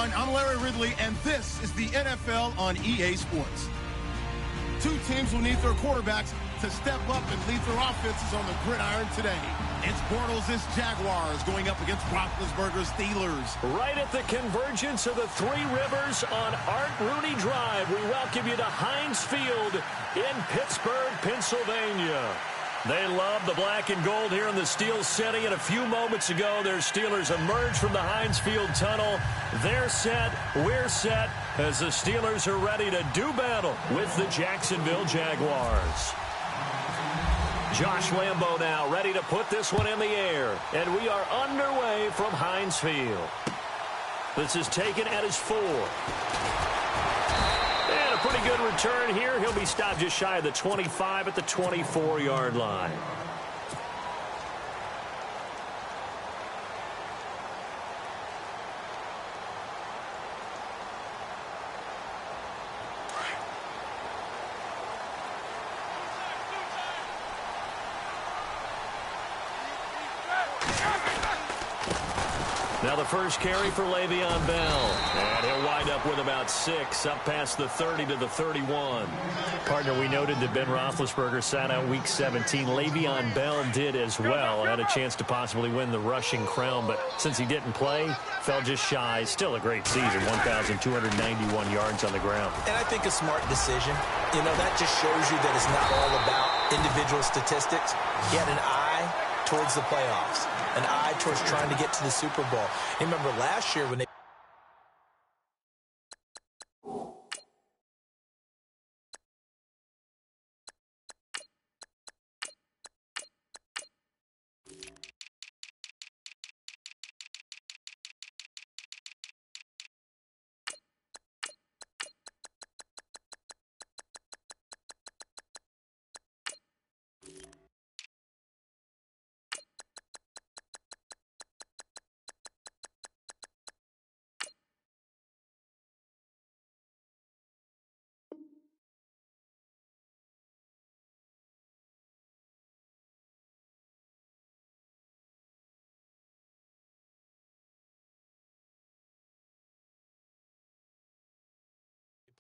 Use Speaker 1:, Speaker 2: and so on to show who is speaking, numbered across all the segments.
Speaker 1: everyone. I'm Larry Ridley, and this is the NFL on EA Sports. Two teams will need their quarterbacks to step up and lead their offenses on the gridiron today. It's Bortles' Jaguars going up against Roethlisberger's Steelers.
Speaker 2: Right at the convergence of the Three Rivers on Art Rooney Drive, we welcome you to Heinz Field in Pittsburgh, Pennsylvania. They love the black and gold here in the Steel City, and a few moments ago, their Steelers emerged from the Heinz Field tunnel. They're set, we're set, as the Steelers are ready to do battle with the Jacksonville Jaguars. Josh Lambo now ready to put this one in the air, and we are underway from Heinz Field. This is taken at his 4. And a pretty good return here. He'll be stopped just shy of the 25 at the 24-yard line. Now the first carry for Le'Veon Bell. And he'll wind up with about 6, up past the 30 to the 31. Partner, we noted that Ben Roethlisberger sat out Week 17. Le'Veon Bell did as well. Had a chance to possibly win the rushing crown, but since he didn't play, fell just shy. Still a great season, 1,291 yards on the ground.
Speaker 3: And I think a smart decision. You know, that just shows you that it's not all about individual statistics. He had an eye towards the playoffs, an eye towards trying to get to the Super Bowl. You remember last year when they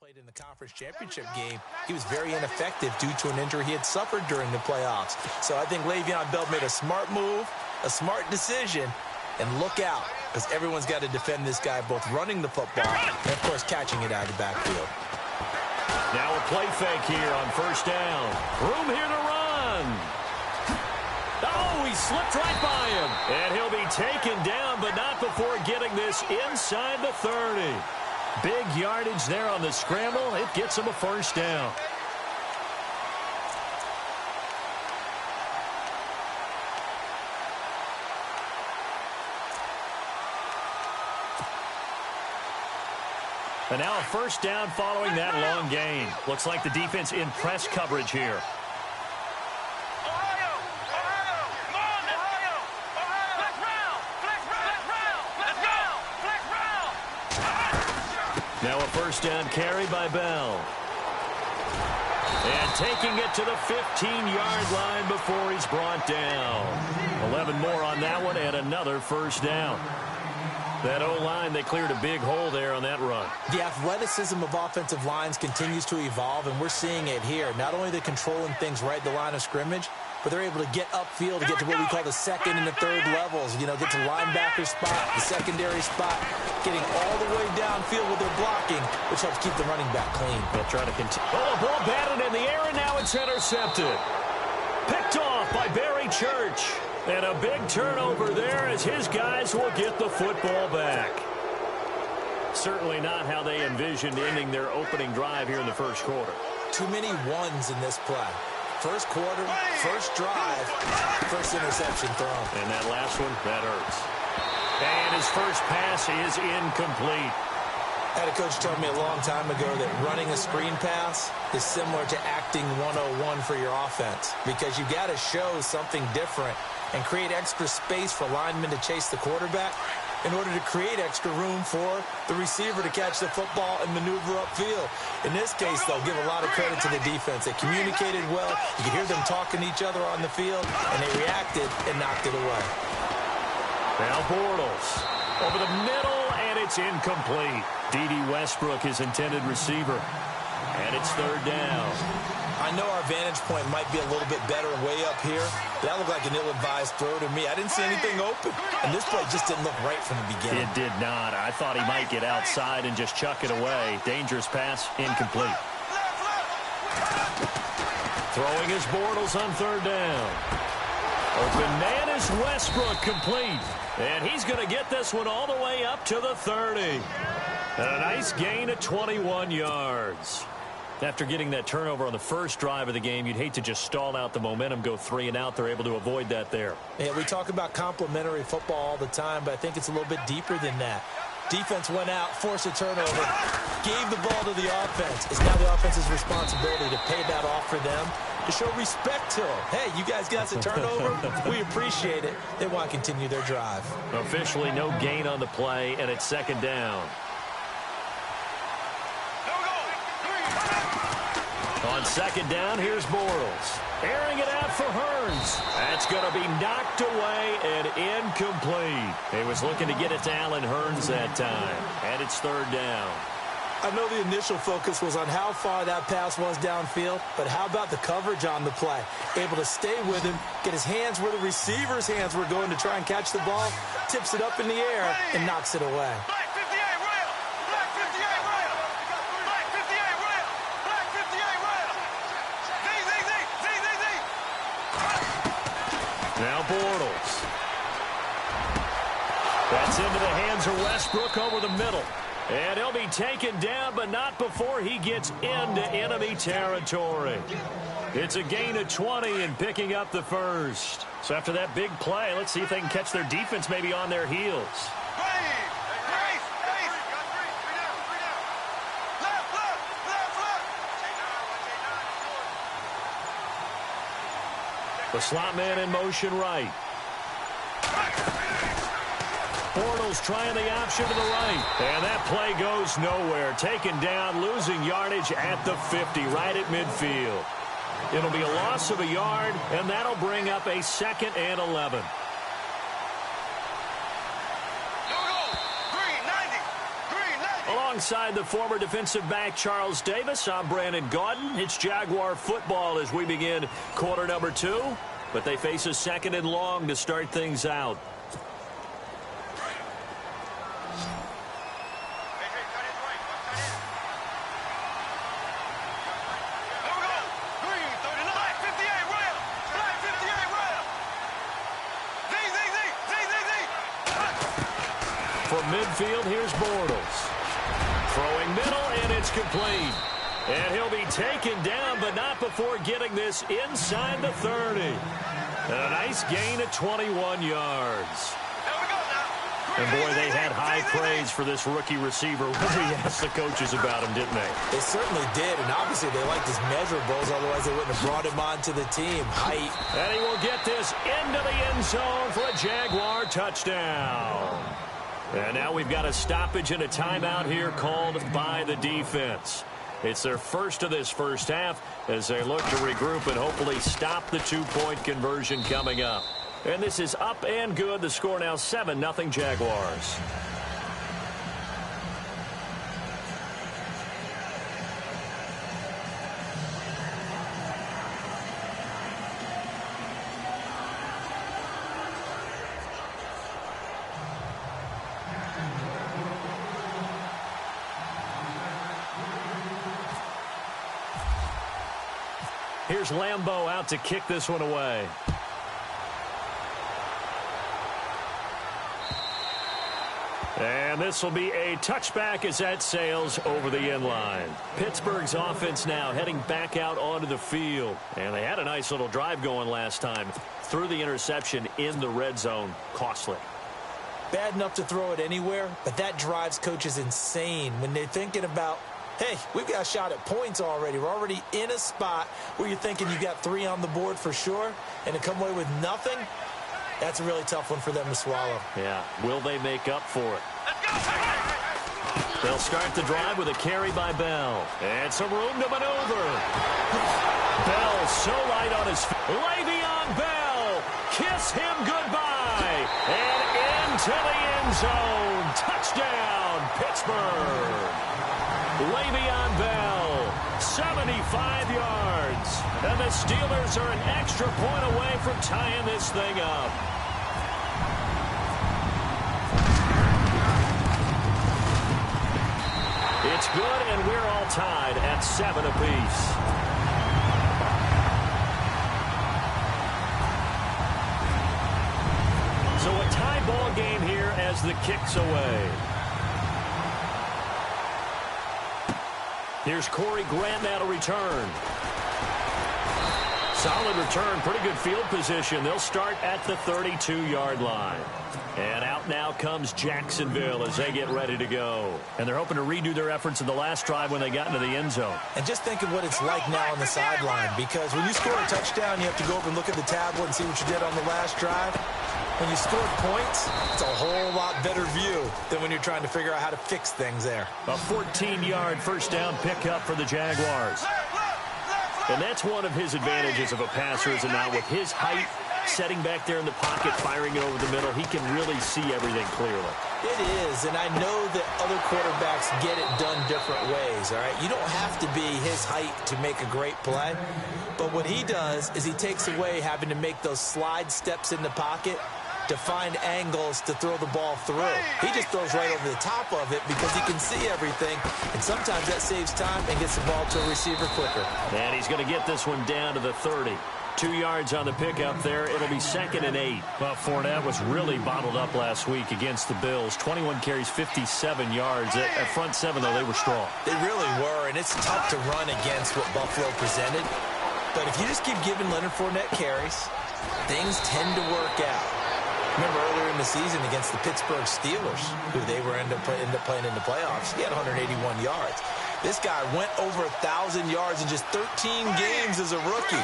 Speaker 3: played in the conference championship game, he was very ineffective due to an injury he had suffered during the playoffs. So I think Le'Veon Bell made a smart move, a smart decision, and look out, because everyone's got to defend this guy, both running the football and, of course, catching it out of the backfield.
Speaker 2: Now a play fake here on first down. Room here to run. Oh, he slipped right by him. And he'll be taken down, but not before getting this inside the 30. Big yardage there on the scramble. It gets him a first down. And now a first down following that long gain. Looks like the defense in press coverage here. Now a first down carry by Bell. And taking it to the 15-yard line before he's brought down. 11 more on that one and another first down. That O-line, they cleared a big hole there on that run.
Speaker 3: The athleticism of offensive lines continues to evolve, and we're seeing it here. Not only are they controlling things right at the line of scrimmage, but they're able to get upfield to get to what we call the second and the third levels. You know, get to linebacker spot, the secondary spot, getting all the way downfield with their blocking, which helps keep the running back clean.
Speaker 2: They'll try to continue. Oh, the ball batted in the air, and now it's intercepted. Picked off by Barry Church. And a big turnover there as his guys will get the football back. Certainly not how they envisioned ending their opening drive here in the first quarter.
Speaker 3: Too many ones in this play. First quarter, first drive, first interception thrown.
Speaker 2: And that last one, that hurts. And his first pass is incomplete.
Speaker 3: I had a coach tell me a long time ago that running a screen pass is similar to acting 101 for your offense, because you got to show something different and create extra space for linemen to chase the quarterback in order to create extra room for the receiver to catch the football and maneuver upfield. In this case, they'll give a lot of credit to the defense. They communicated well. You could hear them talking to each other on the field, and they reacted and knocked it away.
Speaker 2: Now Bortles over the middle, and it's incomplete. D.D. Westbrook, his intended receiver. And it's third down.
Speaker 3: I know our vantage point might be a little bit better way up here. That looked like an ill-advised throw to me. I didn't see anything open. And this play just didn't look right from the beginning.
Speaker 2: It did not. I thought he might get outside and just chuck it away. Dangerous pass, incomplete. Throwing his Bortles on third down. Open man is Westbrook, complete. And he's going to get this one all the way up to the 30. And a nice gain of 21 yards. After getting that turnover on the first drive of the game, you'd hate to just stall out the momentum, go 3 and out. They're able to avoid that there.
Speaker 3: Yeah, we talk about complementary football all the time, but I think it's a little bit deeper than that. Defense went out, forced a turnover, gave the ball to the offense. It's now the offense's responsibility to pay that off for them, to show respect to them. Hey, you guys got the turnover. We appreciate it. They want to continue their drive.
Speaker 2: Officially no gain on the play, and it's second down. On second down, here's Bortles. Airing it out for Hearns. That's going to be knocked away and incomplete. He was looking to get it to Allen Hearns that time. And it's third down.
Speaker 3: I know the initial focus was on how far that pass was downfield, but how about the coverage on the play? Able to stay with him, get his hands where the receiver's hands were going to try and catch the ball, tips it up in the air, and knocks it away.
Speaker 2: Now Bortles. That's into the hands of Westbrook over the middle. And he'll be taken down, but not before he gets into enemy territory. It's a gain of 20 and picking up the first. So after that big play, let's see if they can catch their defense maybe on their heels. The slot man in motion right. Bortles trying the option to the right. And that play goes nowhere. Taken down, losing yardage at the 50, right at midfield. It'll be a loss of a yard, and that'll bring up a 2nd and 11. Alongside the former defensive back Charles Davis, I'm Brandon Gaudin. It's Jaguar football as we begin quarter number 2. But they face a 2nd and long to start things out. From midfield, here's Bortles. Throwing middle, and it's complete. And he'll be taken down, but not before getting this inside the 30. And a nice gain of 21 yards. And, boy, they had high praise for this rookie receiver when we asked the coaches about him, didn't they?
Speaker 3: They certainly did, and obviously they liked his measurables, otherwise they wouldn't have brought him onto the team. Height.
Speaker 2: And he will get this into the end zone for a Jaguar touchdown. And now we've got a stoppage and a timeout here called by the defense. It's their first of this first half as they look to regroup and hopefully stop the 2-point conversion coming up. And this is up and good. The score now 7-0 Jaguars. Here's Lambeau out to kick this one away. And this will be a touchback as that sails over the end line. Pittsburgh's offense now heading back out onto the field. And they had a nice little drive going last time. Threw the interception in the red zone. Costly.
Speaker 3: Bad enough to throw it anywhere, but that drives coaches insane when they're thinking about, hey, we've got a shot at points already. We're already in a spot where you're thinking you got 3 on the board for sure, and to come away with nothing, that's a really tough one for them to swallow.
Speaker 2: Yeah. Will they make up for it? They'll start the drive with a carry by Bell. And some room to maneuver. Bell so light on his feet. Le'Veon Bell. Kiss him goodbye. And into the end zone. Touchdown, Pittsburgh. Le'Veon Bell, 75 yards. And the Steelers are an extra point away from tying this thing up. It's good, and we're all tied at 7 apiece. So a tie ball game here as the kick's away. Here's Corey Grant now to return. Solid return, pretty good field position. They'll start at the 32-yard line. And out now comes Jacksonville as they get ready to go. And they're hoping to redo their efforts in the last drive when they got into the end zone.
Speaker 3: And just think of what it's like now on the sideline, because when you score a touchdown, you have to go over and look at the tablet and see what you did on the last drive. When you scored points, it's a whole lot better view than when you're trying to figure out how to fix things there.
Speaker 2: A 14-yard first down pickup for the Jaguars. And that's one of his advantages of a passer, is now with his height, setting back there in the pocket, firing it over the middle, he can really see everything clearly.
Speaker 3: It is, and I know that other quarterbacks get it done different ways, all right? You don't have to be his height to make a great play, but what he does is he takes away having to make those slide steps in the pocket to find angles to throw the ball through. He just throws right over the top of it because he can see everything, and sometimes that saves time and gets the ball to a receiver quicker.
Speaker 2: And he's going to get this one down to the 30. 2 yards on the pickup there. It'll be 2nd and 8. Well, Fournette was really bottled up last week against the Bills. 21 carries, 57 yards. At front seven, though, they were strong.
Speaker 3: They really were, and it's tough to run against what Buffalo presented. But if you just keep giving Leonard Fournette carries, things tend to work out. Remember earlier in the season against the Pittsburgh Steelers, who they were end up playing in the playoffs, he had 181 yards. This guy went over 1,000 yards in just 13 games as a rookie.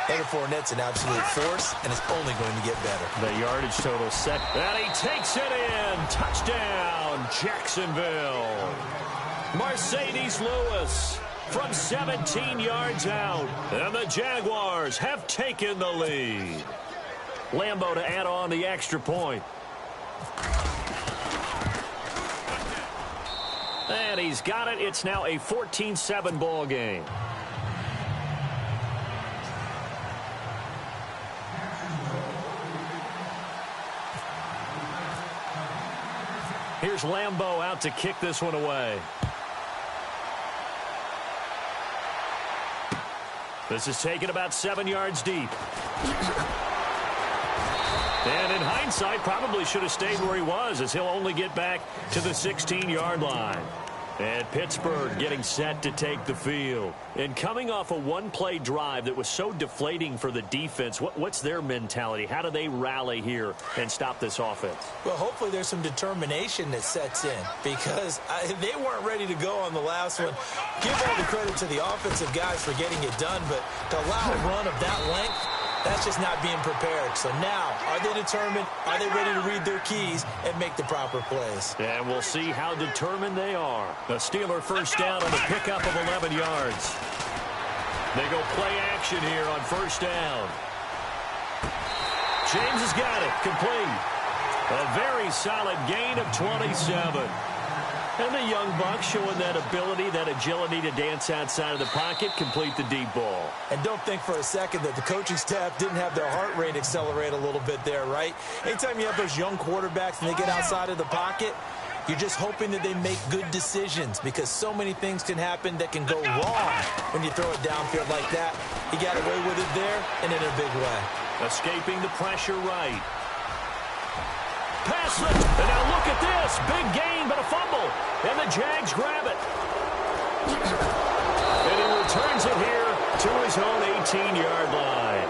Speaker 3: Leonard Fournette's an absolute force, and it's only going to get better.
Speaker 2: The yardage total set. And he takes it in. Touchdown, Jacksonville. Mercedes Lewis from 17 yards out. And the Jaguars have taken the lead. Lambeau to add on the extra point. And he's got it. It's now a 14-7 ball game. Here's Lambeau out to kick this one away. This is taken about 7 yards deep. And in hindsight, probably should have stayed where he was, as he'll only get back to the 16-yard line. And Pittsburgh getting set to take the field. And coming off a one-play drive that was so deflating for the defense, what's their mentality? How do they rally here and stop this offense?
Speaker 3: Well, hopefully there's some determination that sets in, because they weren't ready to go on the last one. Give all the credit to the offensive guys for getting it done, but to allow a run of that length, that's just not being prepared. So now, are they determined? Are they ready to read their keys and make the proper plays?
Speaker 2: And we'll see how determined they are. The Steeler first down on the pickup of 11 yards. They go play action here on first down. James has got it. Complete. A very solid gain of 27. And the young Bucks showing that ability, that agility to dance outside of the pocket, complete the deep ball.
Speaker 3: And don't think for a second that the coaching staff didn't have their heart rate accelerate a little bit there, right? Anytime you have those young quarterbacks and they get outside of the pocket, you're just hoping that they make good decisions, because so many things can happen that can go wrong when you throw it downfield like that. He got away with it there and in a big way.
Speaker 2: Escaping the pressure right. Pass it. And now look at this. Big gain, but a fumble. And the Jags grab it. And he returns it here to his own 18-yard line.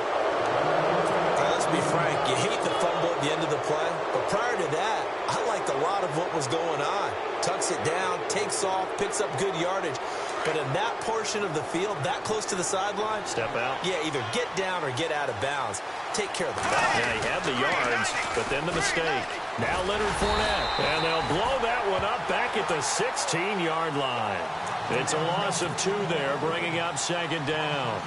Speaker 3: Let's be frank. You hate the fumble at the end of the play. But prior to that, I liked a lot of what was going on. Tucks it down, takes off, picks up good yardage. But in that portion of the field, that close to the sideline,
Speaker 2: step out.
Speaker 3: Yeah, either get down or get out of bounds. Take care of the ball.
Speaker 2: Yeah, he had the yards, but then the mistake. Now Leonard Fournette. And they'll blow that one up back at the 16-yard line. It's a loss of 2 there, bringing up second down.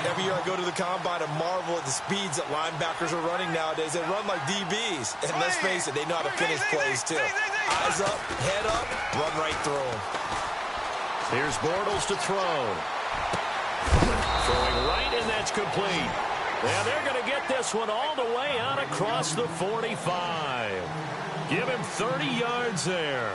Speaker 3: Every year I go to the combine and marvel at the speeds that linebackers are running nowadays. They run like DBs. And let's face it, they know how to finish plays too. Eyes up, head up, run right through them.
Speaker 2: Here's Bortles to throw. Throwing right, and that's complete. And they're going to get this one all the way out across the 45. Give him 30 yards there.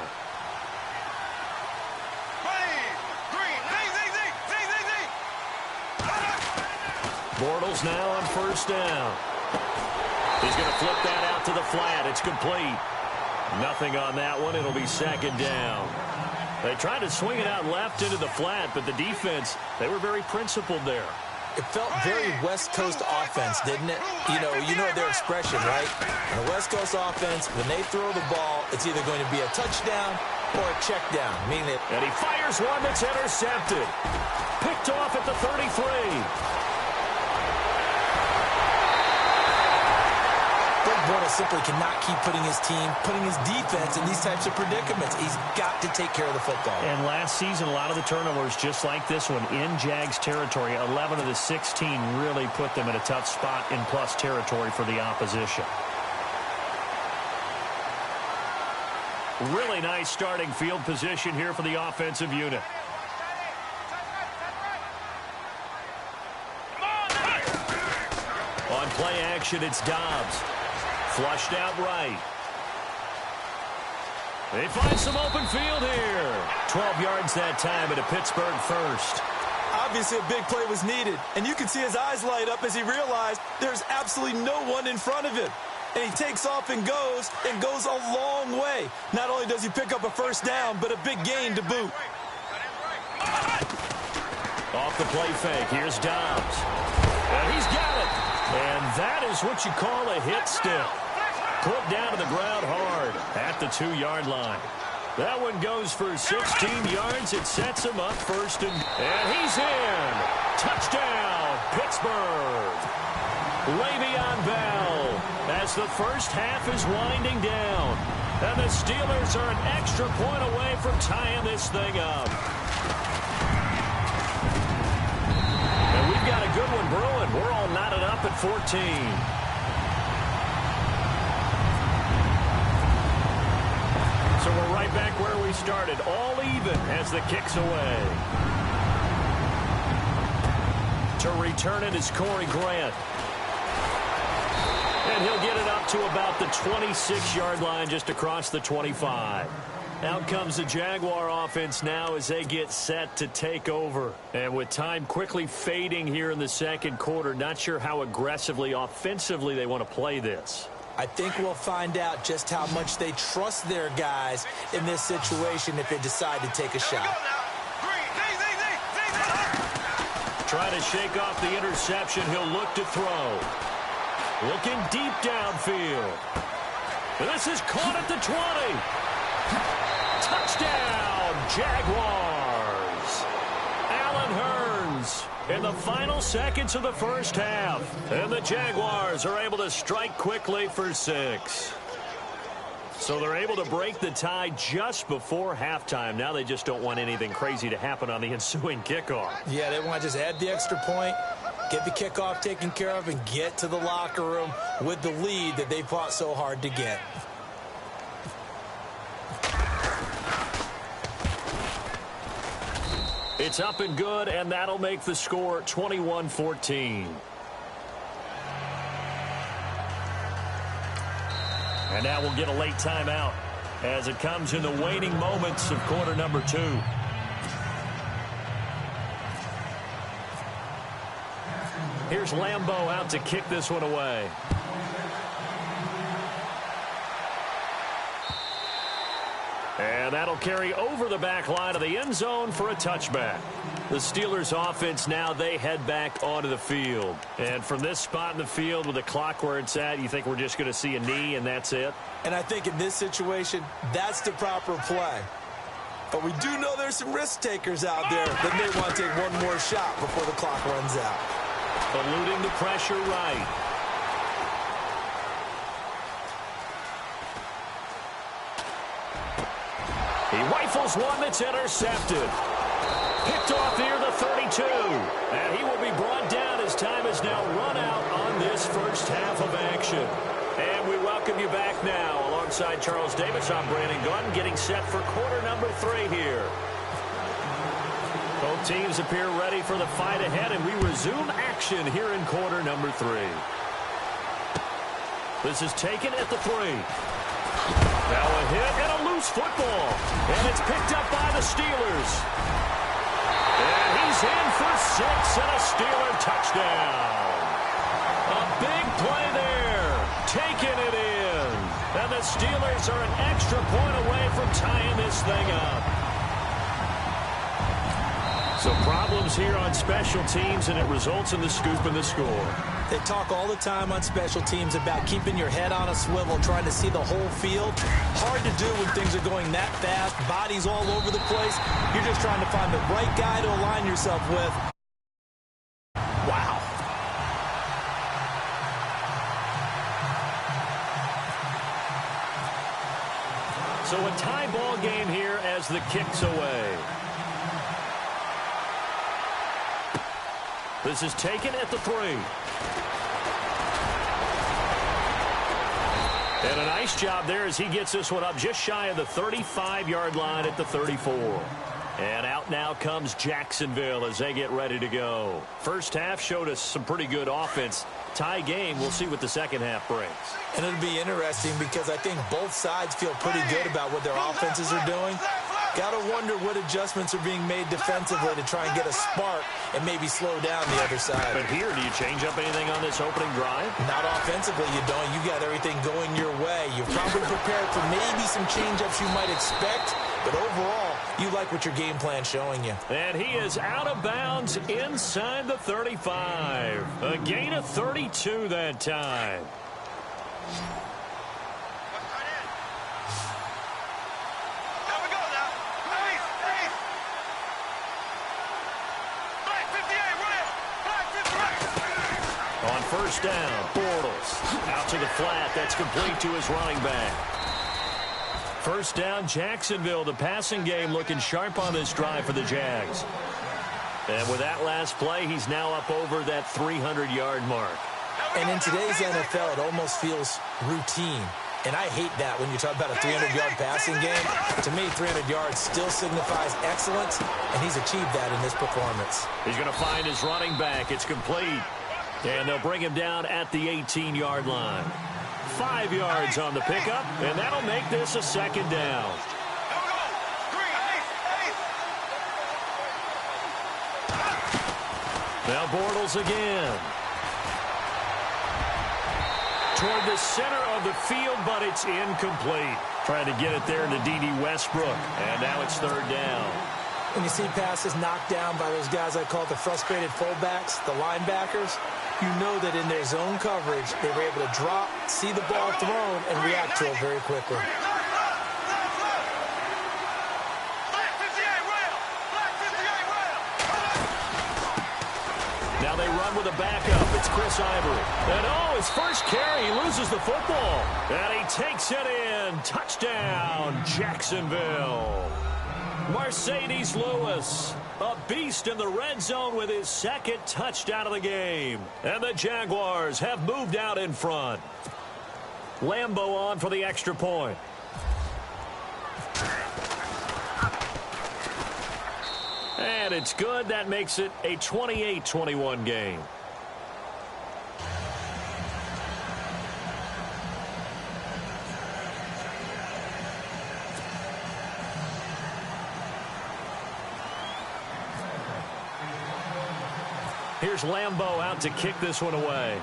Speaker 2: Bortles now on first down. He's going to flip that out to the flat. It's complete. Nothing on that one. It'll be second down. They tried to swing it out left into the flat, but the defense, they were very principled there.
Speaker 3: It felt very West Coast offense, didn't it? You know their expression, right? In a West Coast offense, when they throw the ball, it's either going to be a touchdown or a check down. Meaning it.
Speaker 2: And he fires one that's intercepted. Picked off at the 33.
Speaker 3: Bortles simply cannot keep putting his team, putting his defense in these types of predicaments. He's got to take care of the football.
Speaker 2: And last season, a lot of the turnovers, just like this one, in Jags territory, 11 of the 16 really put them in a tough spot in plus territory for the opposition. Really nice starting field position here for the offensive unit. On play action, it's Dobbs. Flushed out right. They find some open field here. 12 yards that time at a Pittsburgh first.
Speaker 3: Obviously, a big play was needed, and you can see his eyes light up as he realized there's absolutely no one in front of him. And he takes off and goes a long way. Not only does he pick up a first down, but a big gain to boot.
Speaker 2: Off the play fake, here's Dobbs. And he's got it. And that is what you call a hit stick. Put down to the ground hard at the 2-yard line. That one goes for 16 yards. It sets him up first, and he's in. Touchdown, Pittsburgh. Le'Veon Bell as the first half is winding down. And the Steelers are an extra point away from tying this thing up. And we've got a good one brewing. We're all knotted up at 14. So we're right back where we started, all even as the kick's away. To return it is Corey Grant. And he'll get it up to about the 26-yard line, just across the 25. Out comes the Jaguar offense now as they get set to take over. And with time quickly fading here in the second quarter, not sure how aggressively, offensively they want to play this.
Speaker 3: I think we'll find out just how much they trust their guys in this situation if they decide to take a shot.
Speaker 2: Trying to shake off the interception. He'll look to throw. Looking deep downfield. And this is caught at the 20. Touchdown, Jaguars. Allen Hurns in the final seconds of the first half. And the Jaguars are able to strike quickly for 6. So they're able to break the tie just before halftime. Now they just don't want anything crazy to happen on the ensuing kickoff.
Speaker 3: Yeah, they want to just add the extra point, get the kickoff taken care of, and get to the locker room with the lead that they fought so hard to get.
Speaker 2: It's up and good, and that'll make the score 21-14. And now we'll get a late timeout as it comes in the waning moments of quarter number 2. Here's Lambeau out to kick this one away. And that'll carry over the back line of the end zone for a touchback. The Steelers offense now, they head back onto the field. And from this spot in the field with the clock where it's at, you think we're just going to see a knee and that's it?
Speaker 3: And I think in this situation, that's the proper play. But we do know there's some risk takers out there that may want to take one more shot before the clock runs out.
Speaker 2: Eluding the pressure right. He rifles one that's intercepted. Picked off near the 32. And he will be brought down as time is now run out on this first half of action. And we welcome you back now. Alongside Charles Davis, I'm Brandon Gunn, getting set for quarter number 3 here. Both teams appear ready for the fight ahead, and we resume action here in quarter number 3. This is taken at the 3. Now a hit and a loose football. And it's picked up by the Steelers. And he's in for 6 and a Steeler touchdown. A big play there. Taking it in. And the Steelers are an extra point away from tying this thing up. So problems here on special teams, and it results in the scoop and the score.
Speaker 3: They talk all the time on special teams about keeping your head on a swivel, trying to see the whole field. Hard to do when things are going that fast, bodies all over the place. You're just trying to find the right guy to align yourself with. Wow.
Speaker 2: So a tie ball game here as the kick's away. This is taken at the 3. And a nice job there as he gets this one up just shy of the 35-yard line at the 34. And out now comes Jacksonville as they get ready to go. First half showed us some pretty good offense. Tie game, we'll see what the second half brings.
Speaker 3: And it'll be interesting because I think both sides feel pretty good about what their offenses are doing. Got to wonder what adjustments are being made defensively to try and get a spark and maybe slow down the other side.
Speaker 2: But here, do you change up anything on this opening drive?
Speaker 3: Not offensively, you don't. You got everything going your way. You're probably prepared for maybe some change-ups you might expect, but overall, you like what your game plan's showing you.
Speaker 2: And he is out of bounds inside the 35. A gain of 32 that time. On first down, Bortles out to the flat. That's complete to his running back. First down, Jacksonville. The passing game looking sharp on this drive for the Jags. And with that last play, he's now up over that 300-yard mark.
Speaker 3: And in today's NFL, it almost feels routine. And I hate that when you talk about a 300-yard passing game. To me, 300 yards still signifies excellence, and he's achieved that in this performance.
Speaker 2: He's going to find his running back. It's complete. And they'll bring him down at the 18-yard line. 5 yards on the pickup, and that'll make this a second down. Now Bortles again. Toward the center of the field, but it's incomplete. Trying to get it there to D.D. Westbrook, and now it's third down.
Speaker 3: When you see passes knocked down by those guys I call the frustrated fullbacks, the linebackers, you know that in their zone coverage, they were able to drop, see the ball thrown, and react to it very quickly.
Speaker 2: Now they run with a backup. It's Chris Ivory. And oh, his first carry, he loses the football. And he takes it in. Touchdown, Jacksonville. Mercedes Lewis, a beast in the red zone with his second touchdown of the game. And the Jaguars have moved out in front. Lambeau on for the extra point. And it's good. That makes it a 28-21 game. Here's Lambeau out to kick this one away.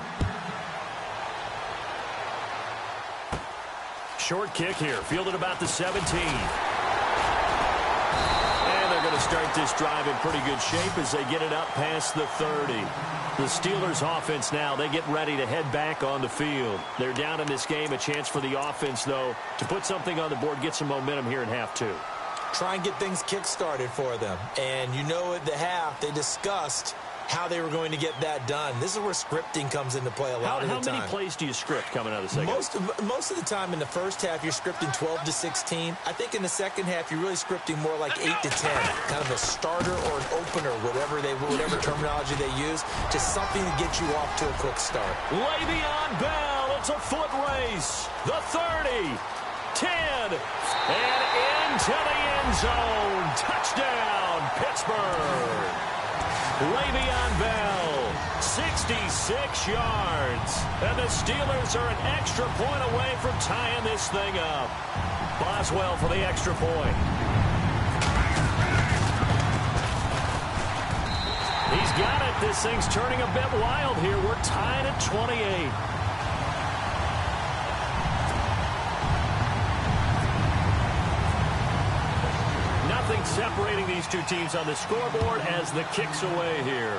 Speaker 2: Short kick here, fielded about the 17. And they're going to start this drive in pretty good shape as they get it up past the 30. The Steelers offense now, they get ready to head back on the field. They're down in this game, a chance for the offense, though, to put something on the board, get some momentum here in half two.
Speaker 3: Try and get things kick-started for them. And you know at the half, they discussed how they were going to get that done. This is where scripting comes into play a lot of the time.
Speaker 2: How many plays do you script coming out of the second half?
Speaker 3: Most of the time in the first half, you're scripting 12 to 16. I think in the second half, you're really scripting more like 8 to 10, kind of a starter or an opener, whatever terminology they use, just something to get you off to a quick start.
Speaker 2: Le'Veon Bell, it's a foot race. The 30, 10, and into the end zone. Touchdown, Pittsburgh. Le'Veon Bell, 66 yards. And the Steelers are an extra point away from tying this thing up. Boswell for the extra point. He's got it. This thing's turning a bit wild here. We're tied at 28. Nothing separating these two teams on the scoreboard as the kick's away here.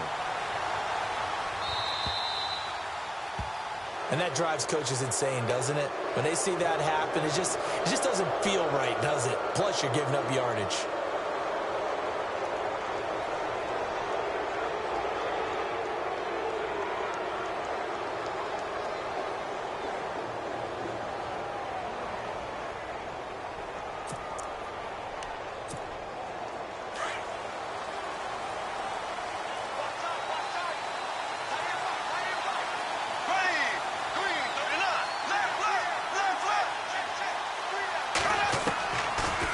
Speaker 3: And that drives coaches insane, doesn't it? When they see that happen, it just doesn't feel right, does it? Plus, you're giving up yardage.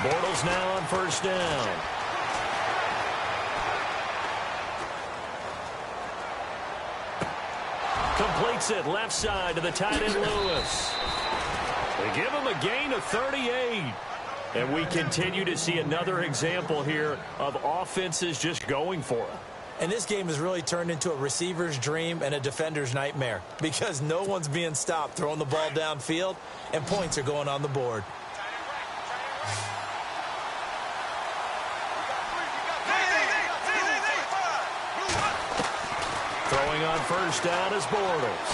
Speaker 2: Bortles now on first down. Completes it left side to the tight end Lewis. They give him a gain of 38. And we continue to see another example here of offenses just going for it.
Speaker 3: And this game has really turned into a receiver's dream and a defender's nightmare because no one's being stopped throwing the ball downfield, and points are going on the board.
Speaker 2: Throwing on first down is Bortles.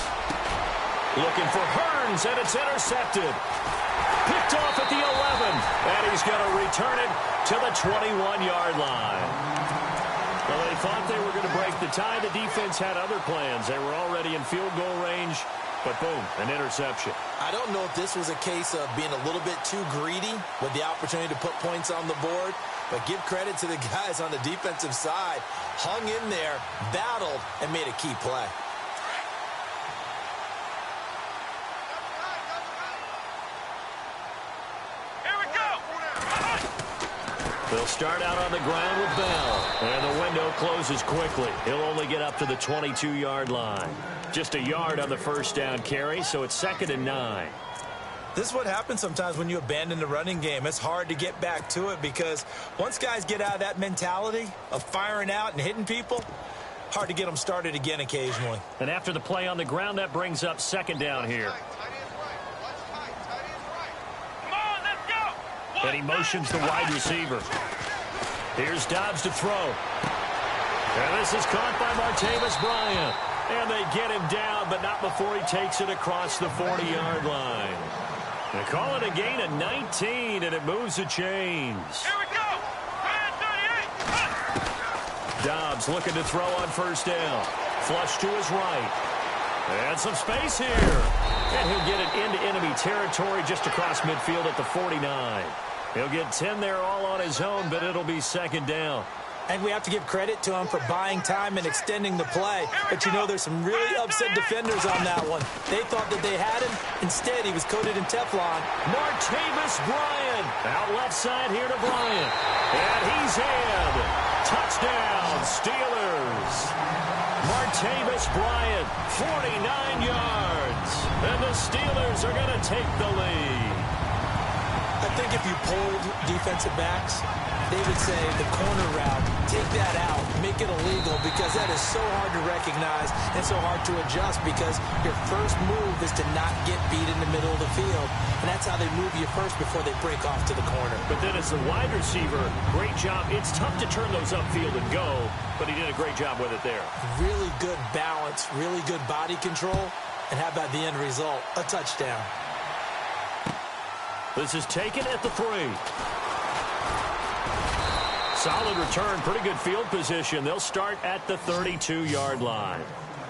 Speaker 2: Looking for Hearns, and it's intercepted. Picked off at the 11, and he's going to return it to the 21-yard line. Well, they thought they were going to break the tie. The defense had other plans. They were already in field goal range, but boom, an interception.
Speaker 3: I don't know if this was a case of being a little bit too greedy with the opportunity to put points on the board, but give credit to the guys on the defensive side. Hung in there, battled, and made a key play.
Speaker 4: Here we go!
Speaker 2: They'll start out on the ground with Bell, and the window closes quickly. He'll only get up to the 22-yard line. Just a yard on the first down carry, so it's 2nd and 9.
Speaker 3: This is what happens sometimes when you abandon the running game. It's hard to get back to it because once guys get out of that mentality of firing out and hitting people, hard to get them started again occasionally.
Speaker 2: And after the play on the ground, that brings up 2nd down here.
Speaker 4: Come on, let's go!
Speaker 2: And he motions the wide receiver. Here's Dobbs to throw. And this is caught by Martavis Bryant. And they get him down, but not before he takes it across the 40-yard line. They call it a gain of 19, and it moves the chains.
Speaker 4: Here we go! 38!
Speaker 2: Dobbs looking to throw on first down. Flush to his right. And some space here. And he'll get it into enemy territory just across midfield at the 49. He'll get 10 there all on his own, but it'll be 2nd down.
Speaker 3: And we have to give credit to him for buying time and extending the play. But you know, there's some really upset defenders on that one. They thought that they had him. Instead, he was coated in Teflon.
Speaker 2: Martavis Bryant. Out left side here to Bryant. And he's in. Touchdown, Steelers. Martavis Bryant, 49 yards. And the Steelers are going to take the lead.
Speaker 3: I think if you polled defensive backs, they would say the corner route, take that out, make it illegal, because that is so hard to recognize and so hard to adjust because your first move is to not get beat in the middle of the field. And that's how they move you first before they break off to the corner.
Speaker 2: But then as the wide receiver, great job. It's tough to turn those upfield and go, but he did a great job with it there.
Speaker 3: Really good balance, really good body control, and how about the end result? A touchdown.
Speaker 2: This is taken at the 3. Solid return, pretty good field position. They'll start at the 32-yard line.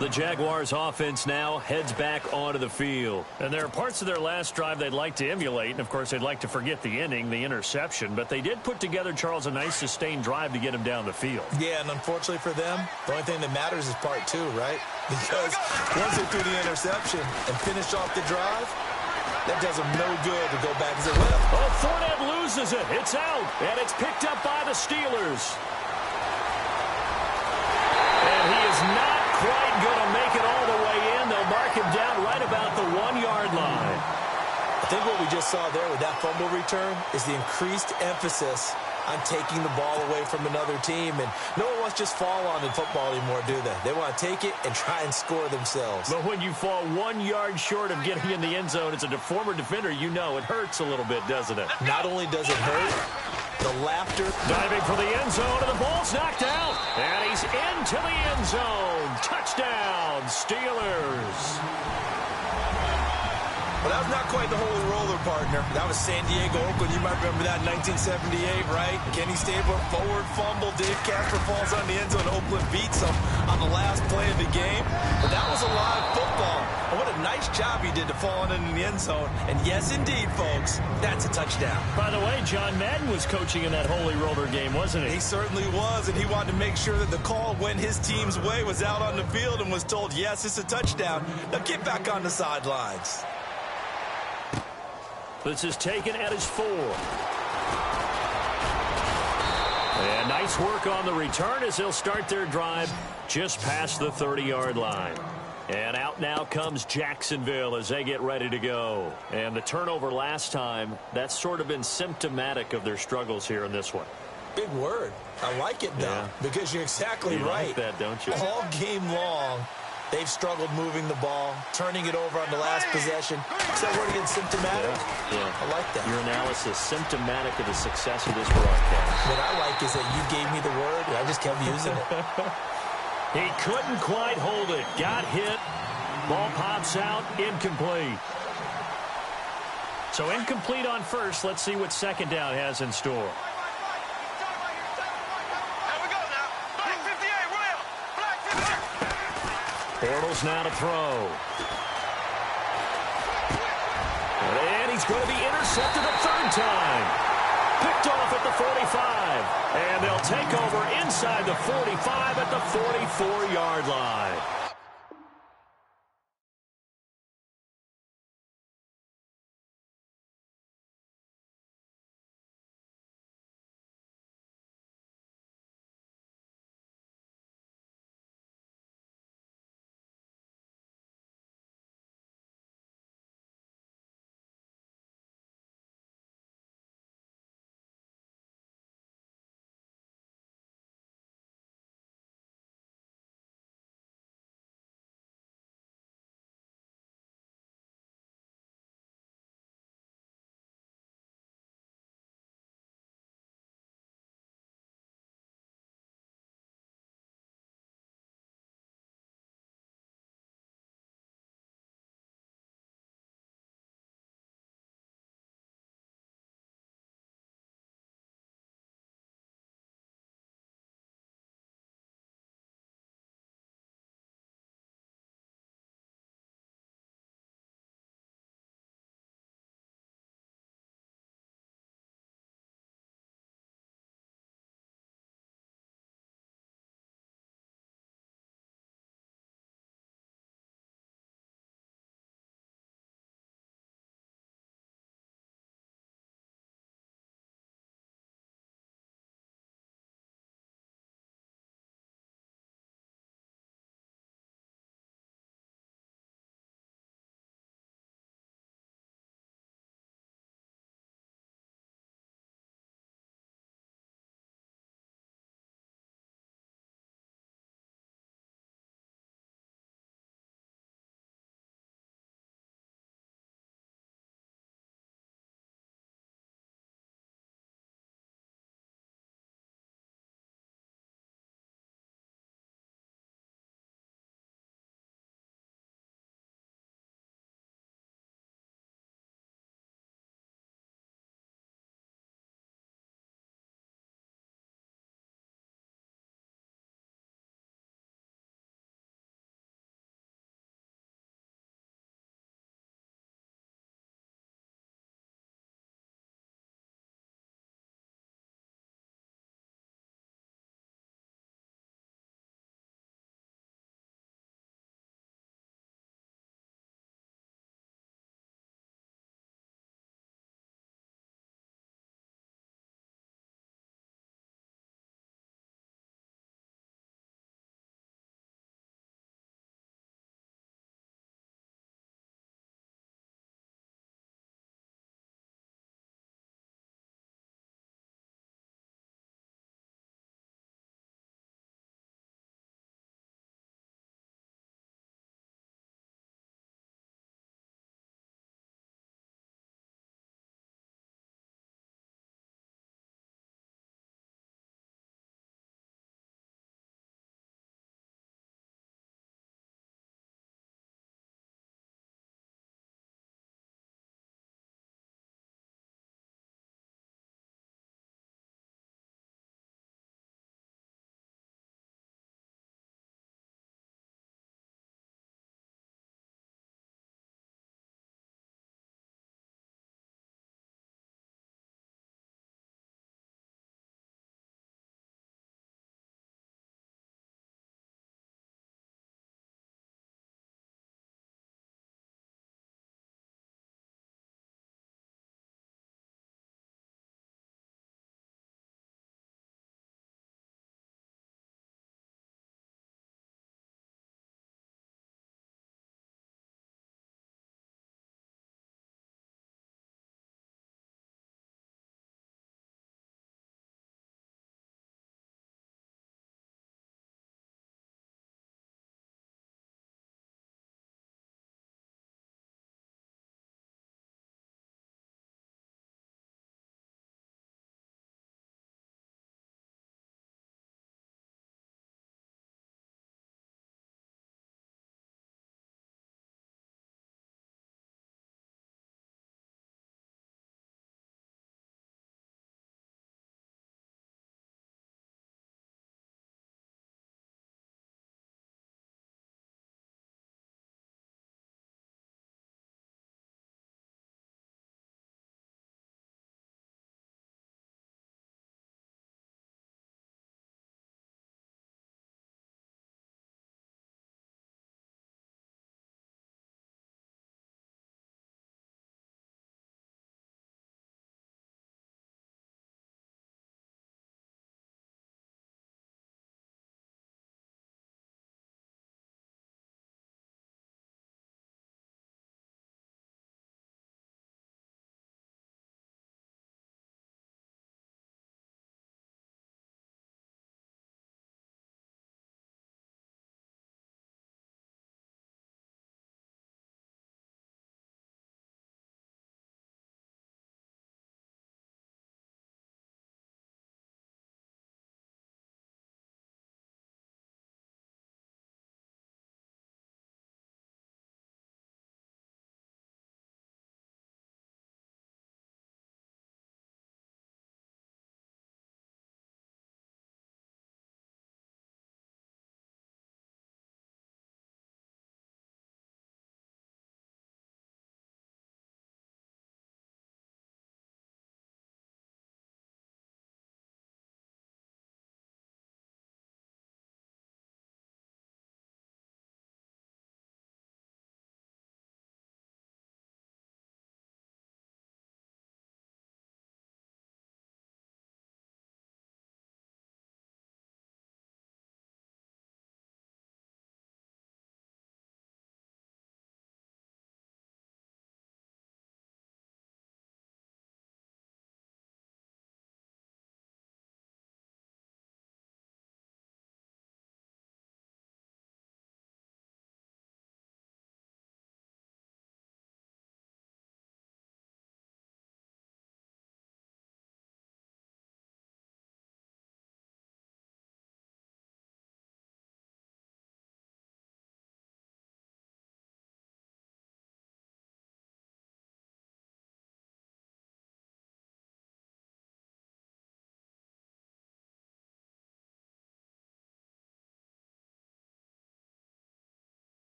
Speaker 2: The Jaguars offense now heads back onto the field. And there are parts of their last drive they'd like to emulate. And, of course, they'd like to forget the inning, the interception. But they did put together, Charles, a nice sustained drive to get him down the field.
Speaker 3: Yeah, and unfortunately for them, the only thing that matters is part two, right? Because once they threw the interception and finished off the drive, that does them no good to go back and say, well.
Speaker 2: Oh, Fournette loses it. It's out. And it's picked up by the Steelers. And he is not quite going to make it all the way in. They'll mark him down right about the 1-yard line.
Speaker 3: I think what we just saw there with that fumble return is the increased emphasis on taking the ball away from another team. And no one wants to just fall on in football anymore, do they? They want to take it and try and score themselves.
Speaker 2: But when you fall 1 yard short of getting in the end zone as a former defender, you know it hurts a little bit, doesn't it?
Speaker 3: Not only does it hurt, the laughter.
Speaker 2: Diving for the end zone, and the ball's knocked out. And he's into the end zone. Touchdown, Steelers.
Speaker 3: Well, that was not quite the holy roller, partner. That was San Diego, Oakland. You might remember that in 1978, right? Kenny Stabler, forward fumble. Dave Casper falls on the end zone. Oakland beats him on the last play of the game. But that was a live football. And what a nice job he did to fall in the end zone. And yes, indeed, folks, that's a touchdown.
Speaker 2: By the way, John Madden was coaching in that holy roller game, wasn't he?
Speaker 3: He certainly was, and he wanted to make sure that the call went his team's way, was out on the field and was told, yes, it's a touchdown. Now get back on the sidelines.
Speaker 2: This is taken at his 4. And nice work on the return as they'll start their drive just past the 30-yard line. And out now comes Jacksonville as they get ready to go. And the turnover last time, that's sort of been symptomatic of their struggles here in this one.
Speaker 3: Big word. I like it, though, because you're exactly right.
Speaker 2: You like that, don't you?
Speaker 3: All game long, they've struggled moving the ball, turning it over on the last possession. Is that word again, symptomatic?
Speaker 2: Yeah.
Speaker 3: I like that.
Speaker 2: Your analysis, symptomatic of the success of this broadcast.
Speaker 3: What I like is that you gave me the word, and I just kept using it.
Speaker 2: He couldn't quite hold it. Got hit. Ball pops out. Incomplete. So incomplete on first. Let's see what second down has in store.
Speaker 4: There we go now. Black 58, Royal. Black 58.
Speaker 2: Bortles now to throw. And he's going to be intercepted a third time. Picked off at the 45. And they'll take over inside the 45 at the 44-yard line.